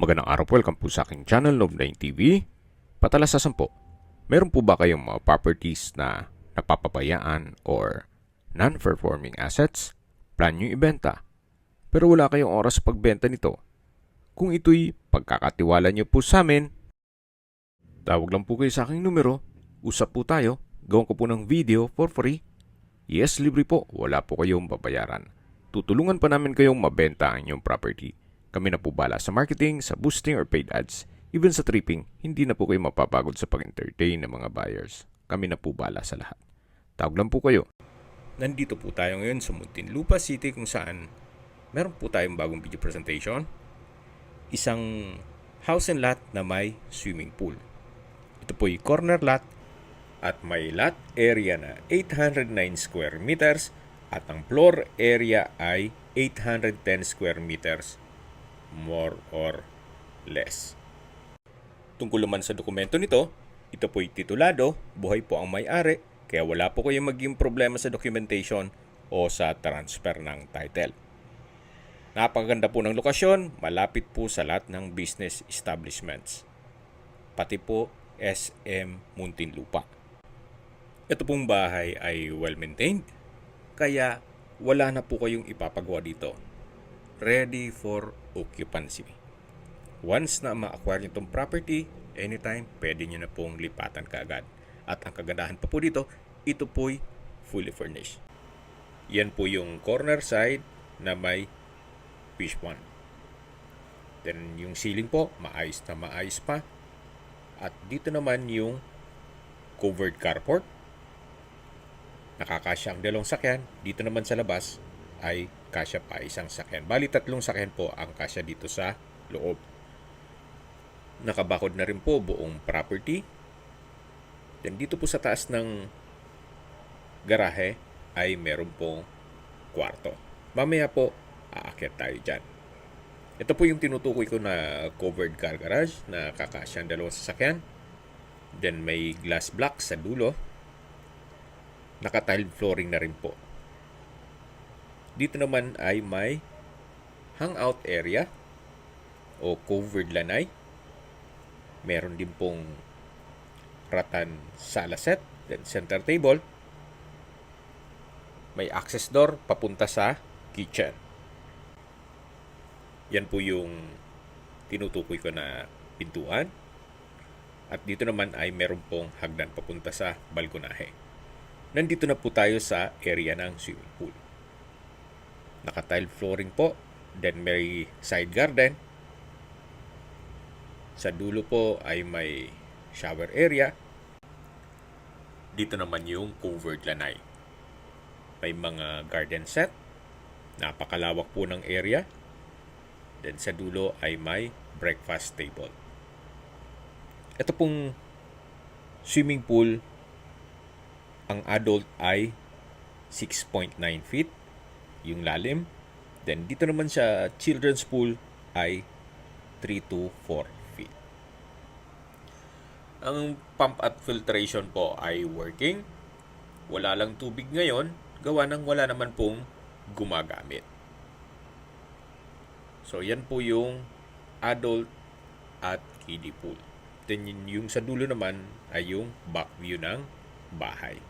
Magandang araw po, welcome po sa aking channel, Love9 TV. Patalasasan po, meron po ba kayong mga properties na napapabayaan or non-performing assets? Plan nyo ibenta, pero wala kayong oras sa pagbenta nito. Kung ito'y pagkakatiwala nyo po sa amin, tawag lang po kayo sa aking numero, usap po tayo, gawin ko po ng video for free. Yes, libre po, wala po kayong babayaran. Tutulungan pa namin kayong mabenta ang inyong property. Kami na po bala sa marketing, sa boosting or paid ads. Even sa tripping, hindi na po kayo mapapagod sa pag-entertain ng mga buyers. Kami na po bala sa lahat. Tawag lang po kayo. Nandito po tayo ngayon sa Muntinlupa City kung saan meron po tayong bagong video presentation. Isang house and lot na may swimming pool. Ito po yung corner lot at may lot area na 809 square meters at ang floor area ay 810 square meters. More or less. Tungkol naman sa dokumento nito, ito po'y titulado, buhay po ang may-ari, kaya wala po kayong maging problema sa documentation o sa transfer ng title. Napakaganda po ng lokasyon, malapit po sa lahat ng business establishments. Pati po SM Muntinlupa. Ito pong bahay ay well-maintained, kaya wala na po kayong ipapagawa dito. Ready for occupancy. Once na ma-acquire nyo itong property, anytime, pwede nyo na pong lipatan kaagad. At ang kagandahan pa po dito, ito po'y fully furnished. Yan po yung corner side na may fish pond. Then yung ceiling po, maayos na maayos pa. At dito naman yung covered carport. Nakakasya ang dalawang sakyan. Dito naman sa labas ay kasya pa isang sakyan. Bali, 3 sakyan po ang kasya dito sa loob. Nakabakod na rin po buong property. Then dito po sa taas ng garahe ay meron pong kwarto. Mamaya po, aakyat tayo dyan. Ito po yung tinutukoy ko na covered car garage na kakasya ang dalawang sasakyan. Then may glass block sa dulo. Naka-tiled flooring na rin po. Dito naman ay may hangout area o covered lanay. Meron din pong rattan sala set, then center table. May access door papunta sa kitchen. Yan po yung tinutukoy ko na pintuan. At dito naman ay meron pong hagdan papunta sa balkonahe. Nandito na po tayo sa area ng swimming pool. Naka-tile flooring po. Then may side garden. Sa dulo po ay may shower area. Dito naman yung covered lanay. May mga garden set. Napakalawak po ng area. Then sa dulo ay may breakfast table. Ito pong swimming pool, ang adult ay 6.9 feet. Yung lalim. Then dito naman sa children's pool ay 3 to 4 feet. Ang pump at filtration po ay working. Wala lang tubig ngayon, gawa ng wala naman pong gumagamit. So yan po yung adult at kiddie pool. Then yung sa dulo naman ay yung back view ng bahay.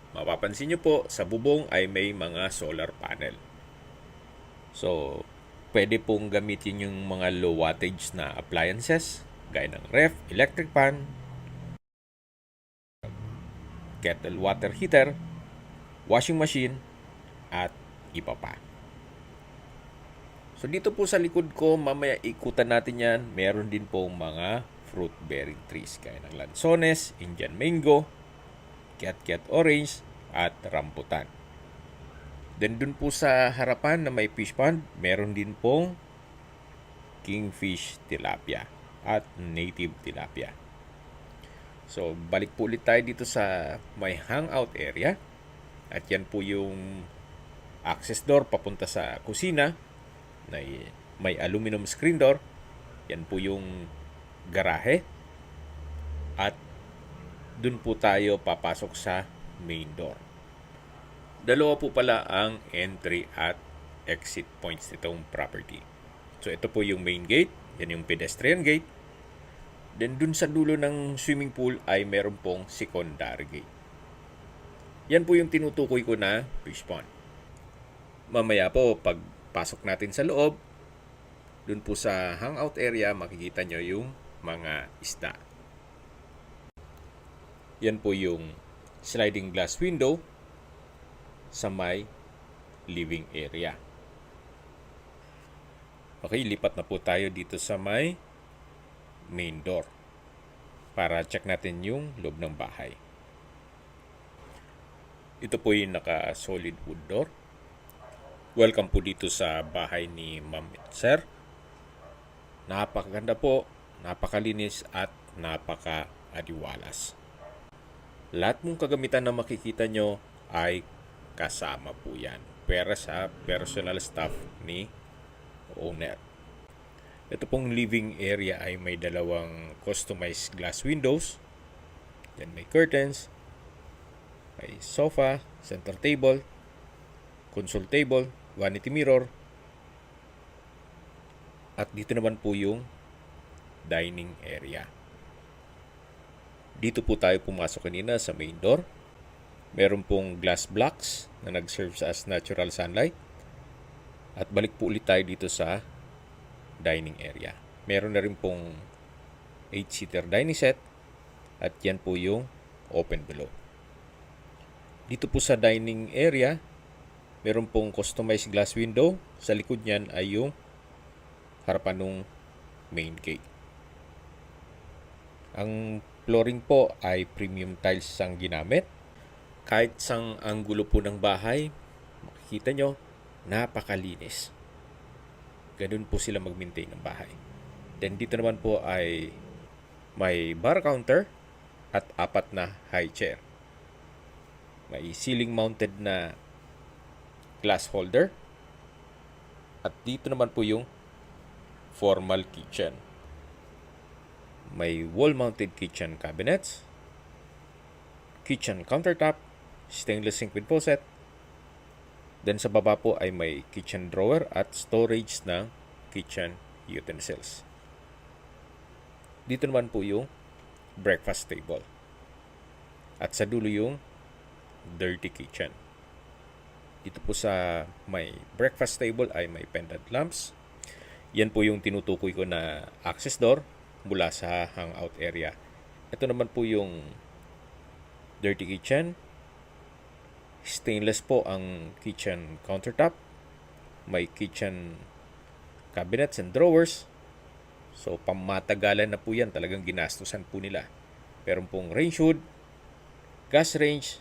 Mapapansin nyo po, sa bubong ay may mga solar panel. So, pwede pong gamitin yung mga low wattage na appliances, gaya ng ref, electric fan, kettle water heater, washing machine, at iba pa. So, dito po sa likod ko, mamaya ikutan natin yan, meron din pong mga fruit-bearing trees, gaya ng lansones, Indian mango, Cat orange, at rambutan. Then dun po sa harapan na may fish pond, meron din pong kingfish tilapia at native tilapia. So balik po ulit tayo dito sa may hangout area. At yan po yung access door papunta sa kusina na may aluminum screen door. Yan po yung garahe. At dun po tayo papasok sa main door. Dalawa po pala ang entry at exit points nitong property. So ito po yung main gate. Yan yung pedestrian gate. Then dun sa dulo ng swimming pool ay meron pong secondary gate. Yan po yung tinutukoy ko na fish pond. Mamaya po, pag pasok natin sa loob, dun po sa hangout area, makikita nyo yung mga isda. Yan po yung sliding glass window sa may living area. Okay, lipat na po tayo dito sa may main door para check natin yung loob ng bahay. Ito po yung naka-solid wood door. Welcome po dito sa bahay ni Ma'am at Sir. Napakaganda po, napakalinis at napaka-adiwalas. Lahat mong kagamitan na makikita nyo ay kasama po yan. Pera sa personal staff ni owner. Ito pong living area ay may dalawang customized glass windows. Then may curtains, may sofa, center table, console table, vanity mirror. At dito naman po yung dining area. Dito po tayo pumasok kanina sa main door. Meron pong glass blocks na nag-serve as natural sunlight. At balik po ulit tayo dito sa dining area. Meron na rin pong 8-seater dining set. At yan po yung open below. Dito po sa dining area, meron pong customized glass window. Sa likod niyan ay yung harapan ng main gate. Ang flooring po ay premium tiles ang ginamit. Kahit sang anggulo po ng bahay, makikita nyo, napakalinis. Ganun po sila mag-maintain ng bahay. Then dito naman po ay may bar counter at 4 na high chair. May ceiling mounted na glass holder. At dito naman po yung formal kitchen. May wall-mounted kitchen cabinets, kitchen countertop, stainless sink with faucet. Then sa baba po ay may kitchen drawer at storage ng kitchen utensils. Dito naman po yung breakfast table. At sa dulo yung dirty kitchen. Dito po sa may breakfast table ay may pendant lamps. Yan po yung tinutukoy ko na access door mula sa hangout area. Ito naman po yung dirty kitchen. Stainless po ang kitchen countertop. May kitchen cabinets and drawers. So, pamatagalan na po yan. Talagang ginastusan po nila. Meron pong range hood, gas range,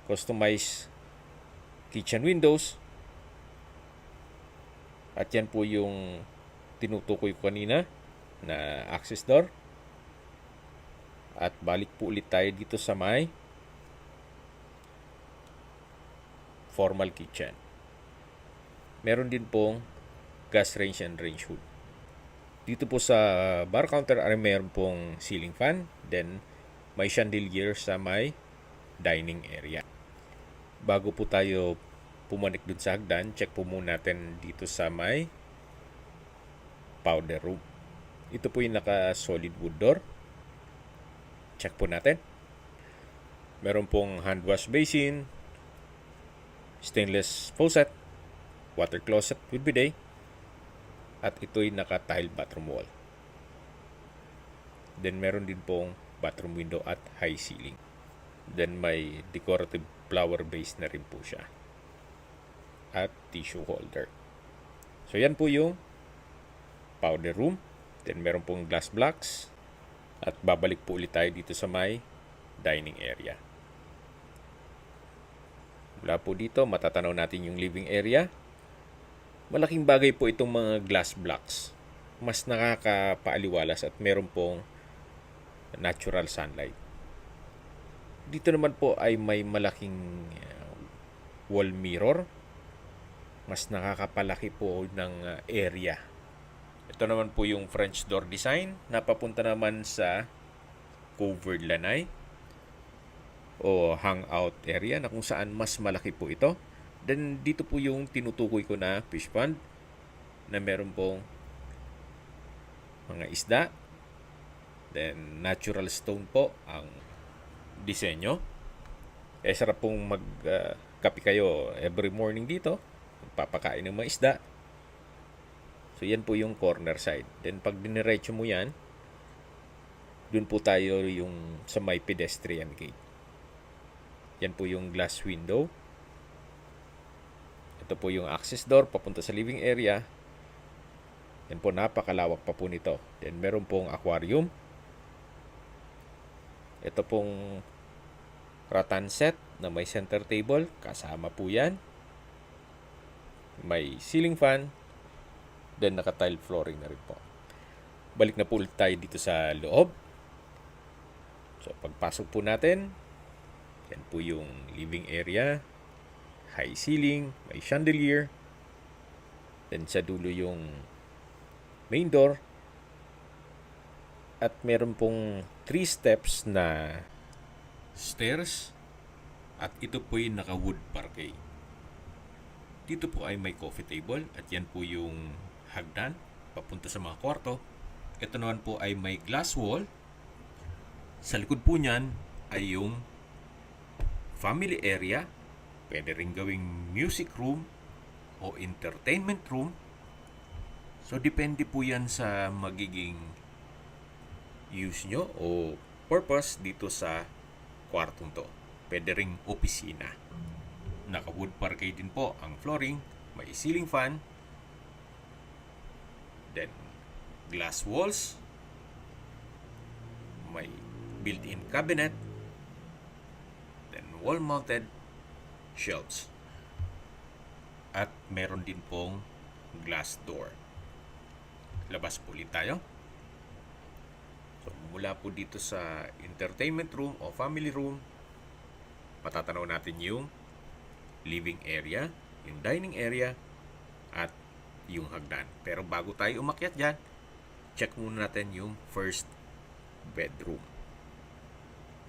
customized kitchen windows. At yan po yung tinutukoy ko kanina na access door. At balik po ulit tayo dito sa may formal kitchen. Meron din pong gas range and range hood. Dito po sa bar counter ay meron pong ceiling fan. Then may chandelier sa may dining area. Bago po tayo pumanik dun sa hagdan, check po muna natin dito sa may powder room. Ito po yung naka-solid wood door. Check po natin. Meron pong hand wash basin, stainless faucet, water closet with bidet, at ito'y naka-tile bathroom wall. Then meron din pong bathroom window at high ceiling. Then may decorative flower base na rin po siya. At tissue holder. So yan po yung powder room. Then meron pong glass blocks. At babalik po ulit tayo dito sa may dining area. Mula po dito, matatanaw natin yung living area. Malaking bagay po itong mga glass blocks. Mas nakakapaaliwalas at meron pong natural sunlight. Dito naman po ay may malaking wall mirror. Mas nakakapalaki po ng area. Ito naman po yung French door design na papunta naman sa covered lanai o hangout area na kung saan mas malaki po ito. Then dito po yung tinutukoy ko na fish pond na meron pong mga isda. Then natural stone po ang disenyo. Sarap pong kape kayo every morning dito. Papakain ng mga isda. So yan po yung corner side. Then pag diniretso mo yan, dun po tayo yung sa may pedestrian gate. Yan po yung glass window. Ito po yung access door papunta sa living area. Yan po, napakalawak pa po nito. Then meron pong aquarium. Ito pong rattan set na may center table. Kasama po yan. May ceiling fan. Then naka-tile flooring na rin po. Balik na po ulit tayo dito sa loob. So pagpasok po natin, yan po yung living area. High ceiling, may chandelier. Then sa dulo yung main door. At meron pong 3 steps na stairs. At ito po yung naka-wood parquet. Dito po ay may coffee table. At yan po yung hagdan papunta sa mga kwarto. Ito naman po ay may glass wall. Sa likod po niyan ay yung family area. Pwede rin gawing music room o entertainment room. So depende po yan sa magiging use nyo o purpose dito sa kwartong to. Pwede ring opisina. Naka-wood parquet din po ang flooring. May ceiling fan. Then, glass walls. May built-in cabinet. Then, wall-mounted shelves. At meron din pong glass door. Labas po ulit tayo. So, mula po dito sa entertainment room o family room, matatanaw natin yung living area, yung dining area, at yung hagdan. Pero bago tayo umakyat dyan, check muna natin yung first bedroom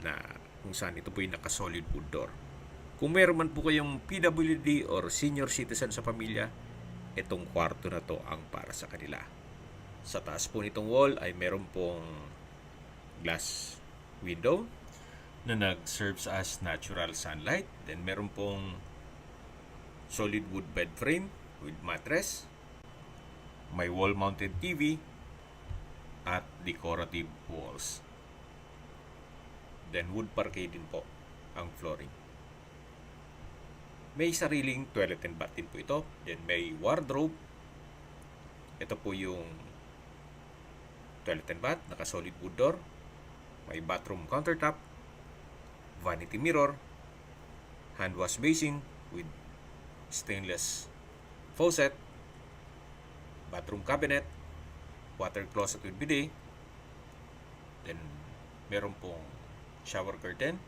na kung saan ito po yung naka-solid wood door. Kung meron man po kayong PWD or senior citizen sa pamilya, itong kwarto na to ang para sa kanila. Sa taas po nitong wall ay meron pong glass window na nag-serves as natural sunlight. Then meron pong solid wood bed frame with mattress. May wall-mounted TV at decorative walls. Then wood parquet din po ang flooring. May sariling toilet and bath din po ito. Then may wardrobe. Ito po yung toilet and bath, naka-solid wood door. May bathroom countertop, vanity mirror, hand wash basin with stainless faucet, bathroom cabinet, water closet with bidet. Then meron pong shower curtain,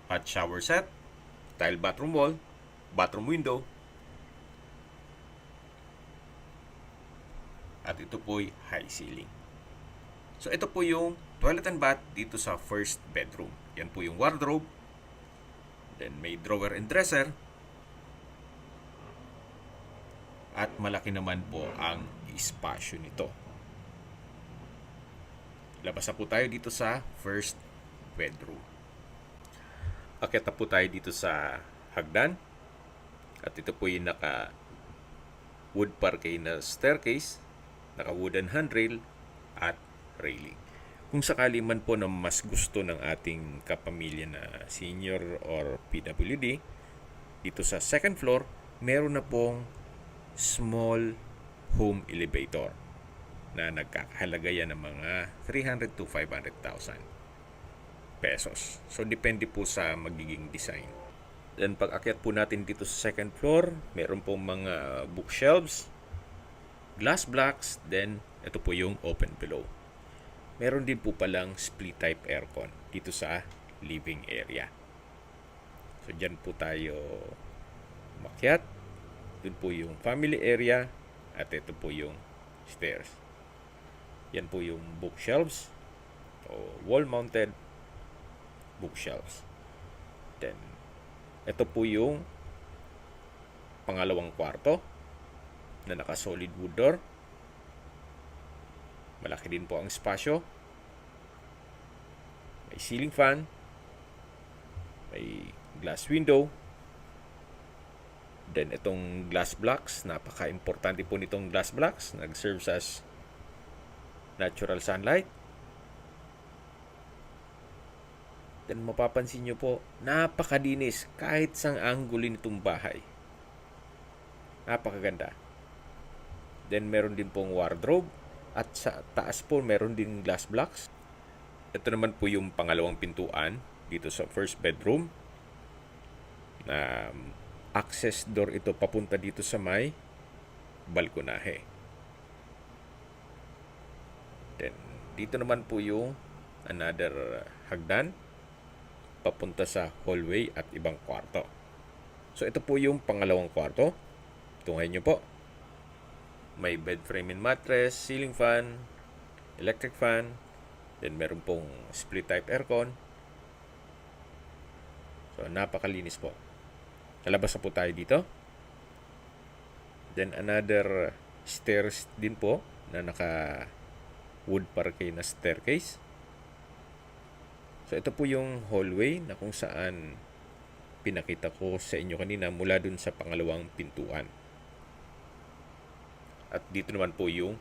hot shower set, tile bathroom wall, bathroom window. At ito po'y high ceiling. So ito po yung toilet and bath dito sa first bedroom. Yan po yung wardrobe. Then may drawer and dresser. At malaki naman po ang espasyo nito. Labas na po tayo dito sa first bedroom. Akyat na po tayo dito sa hagdan. At ito po yung naka wood parquet na staircase, naka wooden handrail at railing. Kung sakali man po na mas gusto ng ating kapamilya na senior or PWD, dito sa second floor, meron na pong small home elevator na nagkakahalaga yan ng mga 300 to 500,000 pesos. So, depende po sa magiging design. Then, pag akyat po natin dito sa second floor, meron pong mga bookshelves, glass blocks, then ito po yung open below. Meron din po palang split type aircon dito sa living area. So, dyan po tayo umakyat. Doon po yung family area at ito po yung stairs. Yan po yung bookshelves o wall-mounted bookshelves. Then, ito po yung pangalawang kwarto na naka-solid wood door. Malaki din po ang espasyo. May ceiling fan. May glass window. Then itong glass blocks, napaka-importante po nitong glass blocks. Nag-serves as natural sunlight. Then mapapansin nyo po, napakadinis kahit sang angulo nitong bahay. Napakaganda. Then meron din pong wardrobe at sa taas po meron din glass blocks. Ito naman po yung pangalawang pintuan dito sa first bedroom. Na access door ito papunta dito sa may balkonahe. Then dito naman po yung another hagdan papunta sa hallway at ibang kwarto. So ito po yung pangalawang kwarto. Tunghayin nyo po. May bed frame and mattress, ceiling fan, electric fan, then meron pong split type aircon. So napakalinis po. Lalabas na po tayo dito. Then another stairs din po na naka wood parquet na staircase. So ito po yung hallway na kung saan pinakita ko sa inyo kanina mula dun sa pangalawang pintuan. At dito naman po yung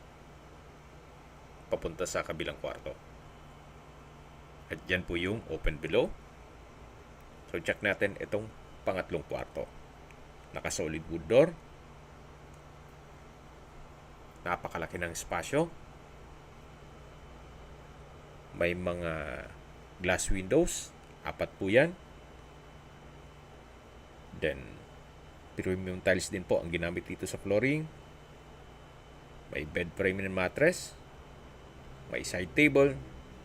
papunta sa kabilang kwarto. At dyan po yung open below. So check natin itong pangatlong kwarto. Naka-solid wood door. Napakalaki ng espasyo. May mga glass windows. 4 po yan. Then, premium tiles din po ang ginamit dito sa flooring. May bed frame and mattress. May side table,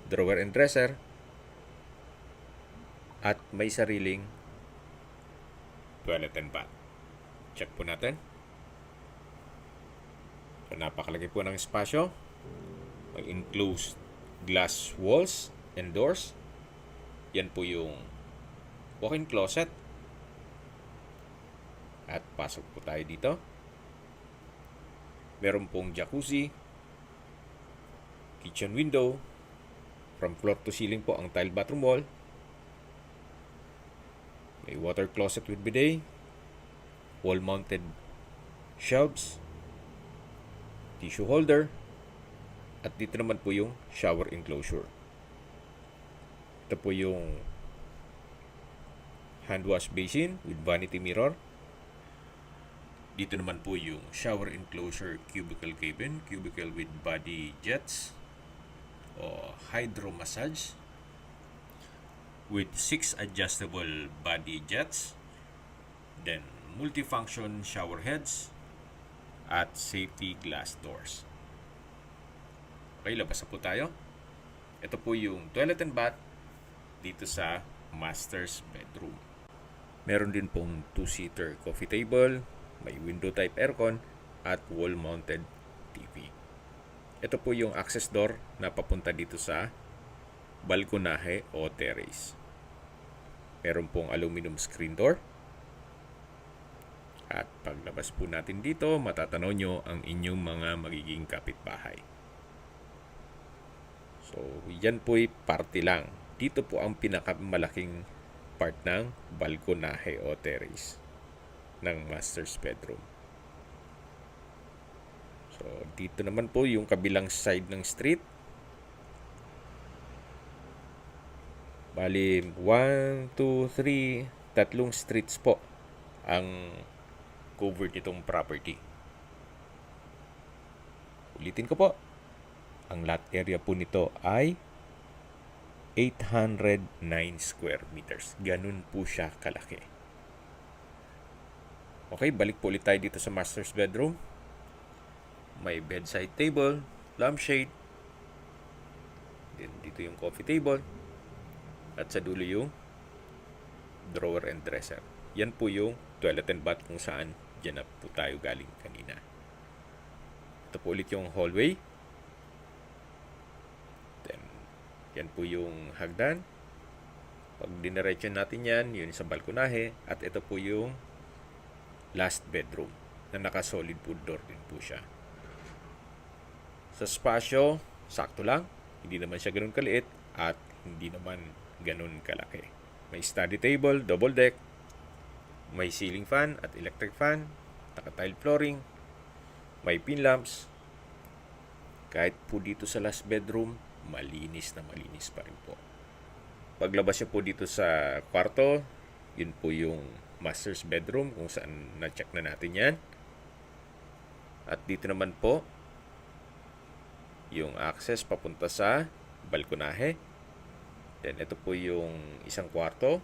drawer and dresser. At may sariling toilet and bath. Check po natin. So, napakalaki po ng espasyo. May enclosed glass walls and doors. Yan po yung walk-in closet. At pasok po tayo dito. Meron pong jacuzzi, kitchen window, from floor to ceiling po ang tile bathroom wall. May water closet with bidet, wall-mounted shelves, tissue holder, at dito naman po yung shower enclosure. Ito po yung hand wash basin with vanity mirror. Dito naman po yung shower enclosure cubicle cabin, cubicle with body jets o hydro massage with 6 adjustable body jets, then multifunction shower heads at safety glass doors. Okay, labas na po tayo. Ito po yung toilet and bath dito sa master's bedroom. Meron din pong 2-seater coffee table, may window type aircon at wall mounted TV. Ito po yung access door na papunta dito sa balkonahe o terrace. Meron pong aluminum screen door. At paglabas po natin dito, matatanaw nyo ang inyong mga magiging kapitbahay. So, yan po'y parte lang. Dito po ang pinakamalaking part ng balkonahe o terrace ng master's bedroom. So, dito naman po yung kabilang side ng street. Bali, 1, 2, 3, tatlong streets po ang covered nitong property. Ulitin ko po. Ang lot area po nito ay 809 square meters. Ganun po siya kalaki. Okay, balik po ulit tayo dito sa master's bedroom. May bedside table, lampshade. Then dito yung coffee table. At sa dulo yung drawer and dresser. Yan po yung toilet and bath kung saan dyan na po tayo galing kanina. Ito po ulit yung hallway. Then, yan po yung hagdan. Pag diniretso natin yan, yun sa balkonahe. At ito po yung last bedroom na naka-solid wood door din po siya. Sa spasyo, sakto lang, hindi naman siya ganun kaliit at hindi naman ganun kalaki. May study table, double deck, may ceiling fan at electric fan, naka-tile flooring, may pin lamps. Kahit po dito sa last bedroom, malinis na malinis pa rin po. Paglabas niyo po dito sa kwarto, yun po yung master's bedroom kung saan na-check na natin yan. At dito naman po, yung access papunta sa balkonahe. Then ito po yung isang kwarto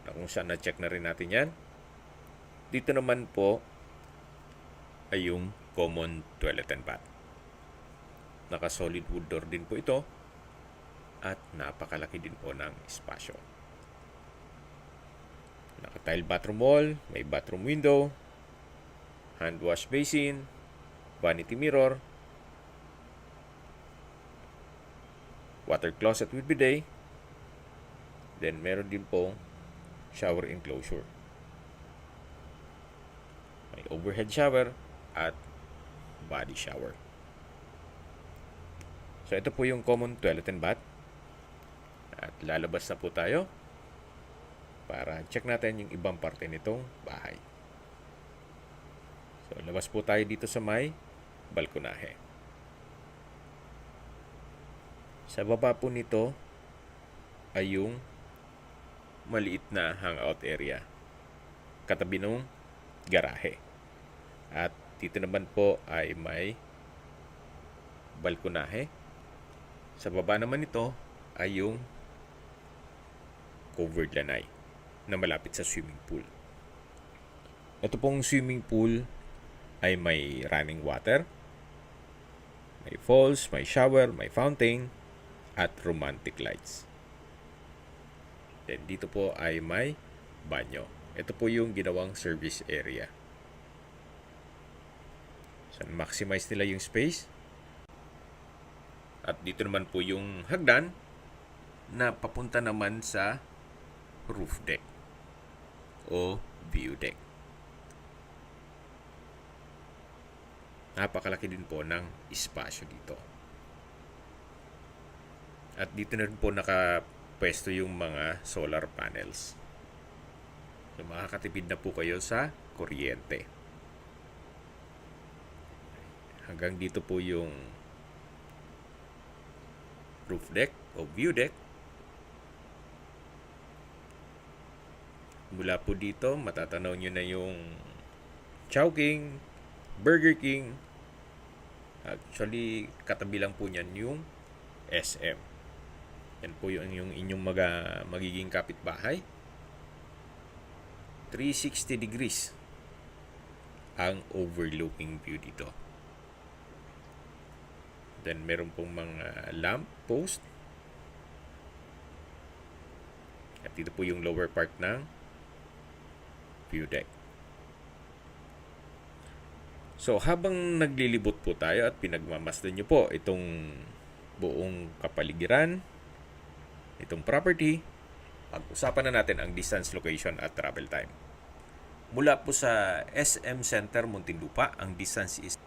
na kung saan na-check na rin natin yan. Dito naman po ay yung common toilet and bath. Naka-solid wood door din po ito at napakalaki din po ng espasyo. Naka-tile bathroom wall, may bathroom window, hand wash basin, vanity mirror, water closet with bidet, then meron din pong shower enclosure. May overhead shower at body shower. So ito po yung common toilet and bath. At lalabas na po tayo para check natin yung ibang parte nitong bahay. So labas po tayo dito sa may balkonahe. Sa baba po nito ay yung maliit na hangout area katabi ng garahe. At dito naman po ay may balkonahe. Sa baba naman nito ay yung covered lanai na malapit sa swimming pool. Ito pong swimming pool ay may running water, may falls, may shower, may fountain, at romantic lights. Then dito po ay may banyo. Ito po yung ginawang service area. So maximize nila yung space. At dito naman po yung hagdan na papunta naman sa roof deck o view deck. Napakalaki din po ng espasyo dito. At dito na rin po nakapwesto yung mga solar panels. So makakatipid na po kayo sa kuryente. Hanggang dito po yung roof deck o view deck. Mula po dito, matatanaw nyo na yung Chowking, Burger King. Actually, katabi lang po niyan yung SM. Yan po yung inyong magiging kapitbahay. 360 degrees ang overlooking view dito. Then meron pong mga lamp post. At dito po yung lower part ng view deck. So habang naglilibot po tayo at pinagmamasdan nyo po itong buong kapaligiran, itong property, pag-usapan na natin ang distance, location at travel time. Mula po sa SM Center Muntinlupa, ang distance is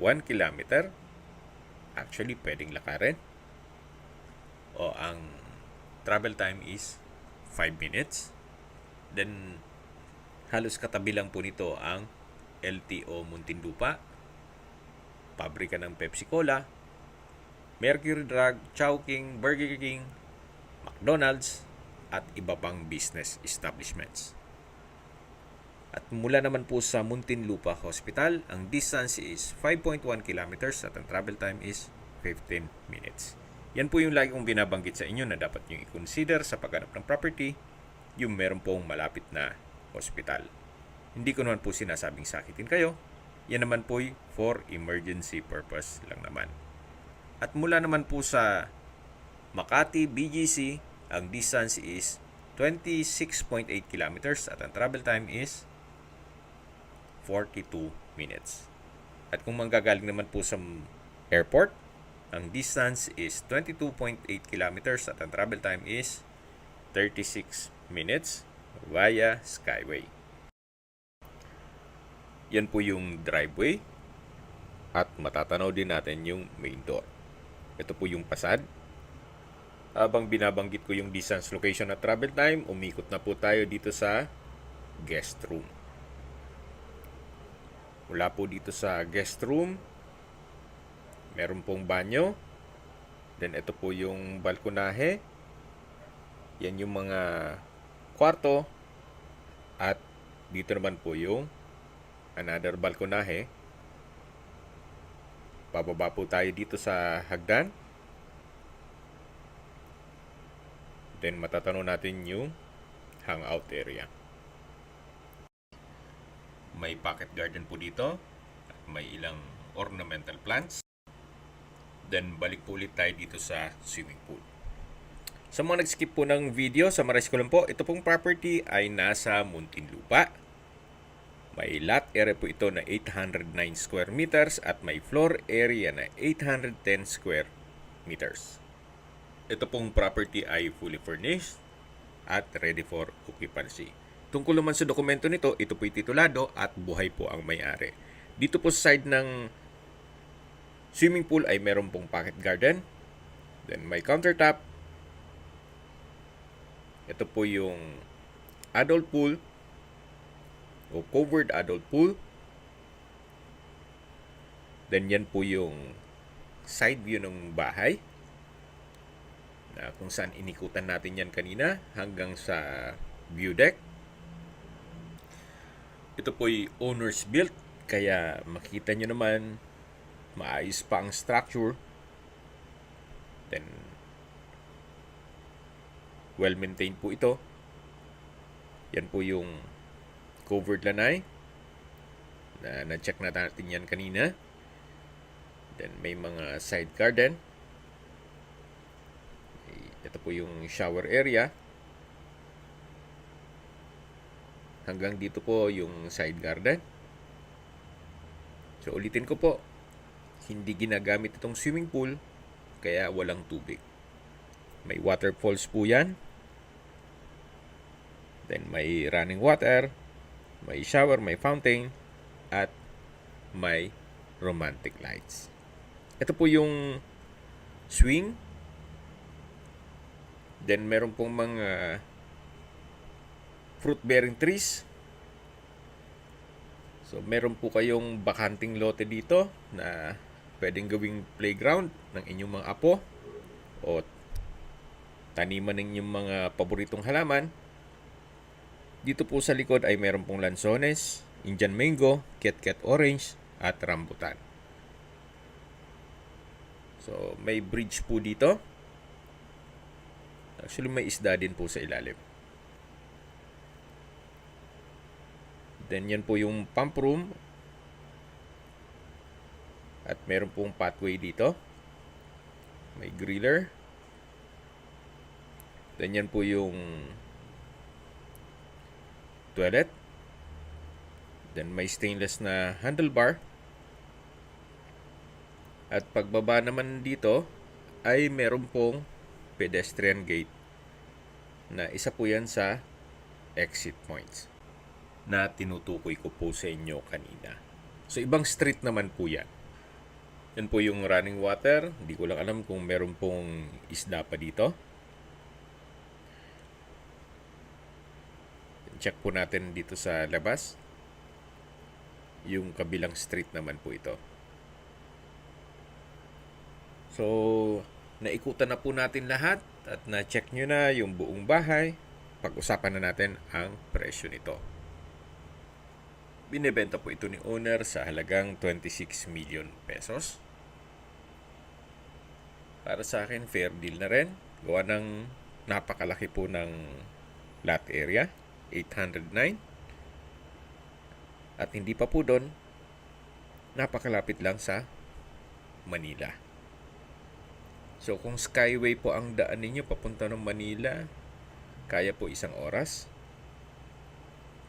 1 kilometer. Actually, pwedeng lakarin. O ang travel time is 5 minutes. Then, halos katabi lang po nito ang LTO Muntinlupa, pabrika ng Pepsi Cola, Mercury Drug, Chowking, Burger King, McDonald's, at iba pang business establishments. At mula naman po sa Muntinlupa Hospital, ang distance is 5.1 kilometers at ang travel time is 15 minutes. Yan po yung lagi kong binabanggit sa inyo na dapat nyo i-consider sa paghanap ng property, yung meron pong malapit na hospital. Hindi ko naman po sinasabing sakitin kayo. Yan naman po for emergency purpose lang naman. At mula naman po sa Makati, BGC, ang distance is 26.8 kilometers at ang travel time is 42 minutes. At kung manggagaling naman po sa airport, ang distance is 22.8 kilometers at ang travel time is 36 minutes via Skyway. Yan po yung driveway. at matatanaw din natin yung main door. Ito po yung pasad. Habang binabanggit ko yung distance, location at travel time, umikot na po tayo dito sa guest room. Mula po dito sa guest room, meron pong banyo. Then ito po yung balkonahe. Yan yung mga kwarto. At dito naman po yung another balkonahe. Bababa po tayo dito sa hagdan. Then matatanaw natin yung hangout area. May pocket garden po dito. At may ilang ornamental plants. Then balik po ulit tayo dito sa swimming pool. Sa mga nag-skip po ng video, summarize ko lang po, ito pong property ay nasa Muntinlupa. May lot area po ito na 809 square meters at may floor area na 810 square meters. Ito pong property ay fully furnished at ready for occupancy. Tungkol naman sa dokumento nito, ito po'y titulado at buhay po ang may-ari. Dito po sa side ng swimming pool ay meron pong pocket garden. Then may countertop. Ito po yung adult pool o covered adult pool. Then yan po yung side view ng bahay na kung saan inikutan natin yan kanina hanggang sa view deck. Ito po yung owner's built, kaya makita nyo naman maayos pa ang structure. Then well maintained po ito. Yan po yung covered lanai na na-check na natin yan kanina. Then may mga side garden. Ito po yung shower area. Hanggang dito po yung side garden. So ulitin ko po, hindi ginagamit itong swimming pool kaya walang tubig. May waterfalls po yan. Then may running water, may shower, may fountain, at may romantic lights. Ito po yung swing. Then meron pong mga fruit-bearing trees. So meron po kayong bakanting lote dito na pwedeng gawing playground ng inyong mga apo o taniman ng inyong mga paboritong halaman. Dito po sa likod ay meron pong lansones, Indian mango, Ket-Ket orange, at rambutan. So may bridge po dito. Actually may isda din po sa ilalim. Then yan po yung pump room. At meron pong pathway dito. May griller. Then yan po yung toilet. Then may stainless na handlebar. At pagbaba naman dito ay meron pong pedestrian gate na isa po yan sa exit points na tinutukoy ko po sa inyo kanina. So ibang street naman po yan. Yan po yung running water. Hindi ko lang alam kung meron pong isda pa dito. Check po natin dito sa labas. Yung kabilang street naman po ito. So, naikutan na po natin lahat at na-check nyo na yung buong bahay. Pag-usapan na natin ang presyo nito. Binebenta po ito ni owner sa halagang 26 million pesos. Para sa akin, fair deal na rin. Gawa ng napakalaki po ng lot area. 809. At hindi pa po doon, napakalapit lang sa Manila. So kung skyway po ang daan ninyo papunta ng Manila, kaya po 1 oras.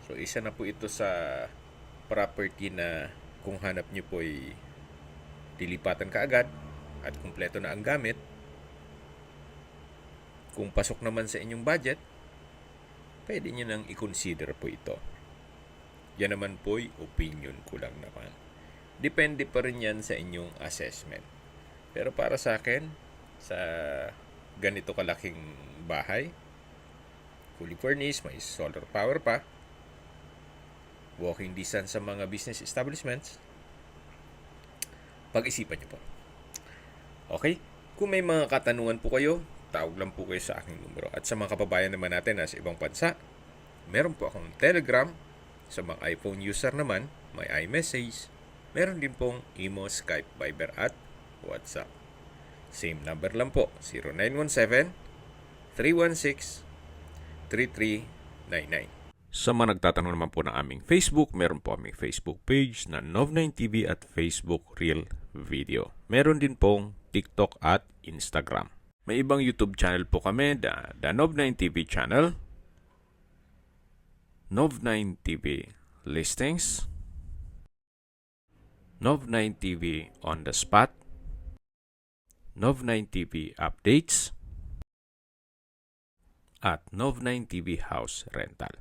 So isa na po ito sa property na kung hanap nyo po ay dilipatan kaagad at kumpleto na ang gamit. Kung pasok naman sa inyong budget, pwede nyo nang i-consider po ito. Yan naman po'y opinion ko lang naman. depende pa rin yan sa inyong assessment. Pero para sa akin, sa ganito kalaking bahay, fully furnished, may solar power pa, walking distance sa mga business establishments, pag-isipan niyo po. Okay? Kung may mga katanungan po kayo, tawag lang po kayo sa aking numero. At sa mga kababayan naman natin na sa ibang bansa, meron po akong Telegram. Sa mga iPhone user naman, may iMessage. Meron din pong Imo, Skype, Viber at WhatsApp. Same number lang po, 0917-316-3399. Sa mga nagtatanong naman po ng aming Facebook, meron po aming Facebook page na Nov9TV at Facebook Reel Video. Meron din pong TikTok at Instagram. May ibang YouTube channel po kami, the Nov9TV channel, Nov9TV Listings, Nov9TV On The Spot, Nov9TV Updates, at Nov9TV House Rental.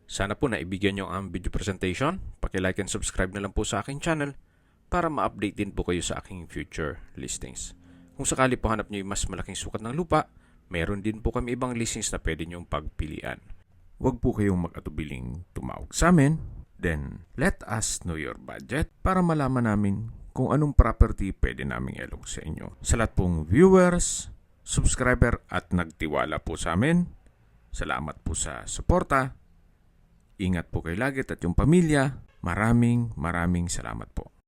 Sana po naibigyan nyo ang video presentation. Paki-like and subscribe na lang po sa aking channel para ma-update din po kayo sa aking future listings. Kung sakali po hanap nyo yung mas malaking sukat ng lupa, meron din po kami ibang listings na pwede nyong pagpilian. Huwag po kayong mag-atubiling tumawag sa amin. Then, let us know your budget para malaman namin kung anong property pwede naming ilog sa inyo. Sa lahat pong viewers, subscriber at nagtiwala po sa amin, salamat po sa suporta. Ingat po kayo lagi at yung pamilya. Maraming salamat po.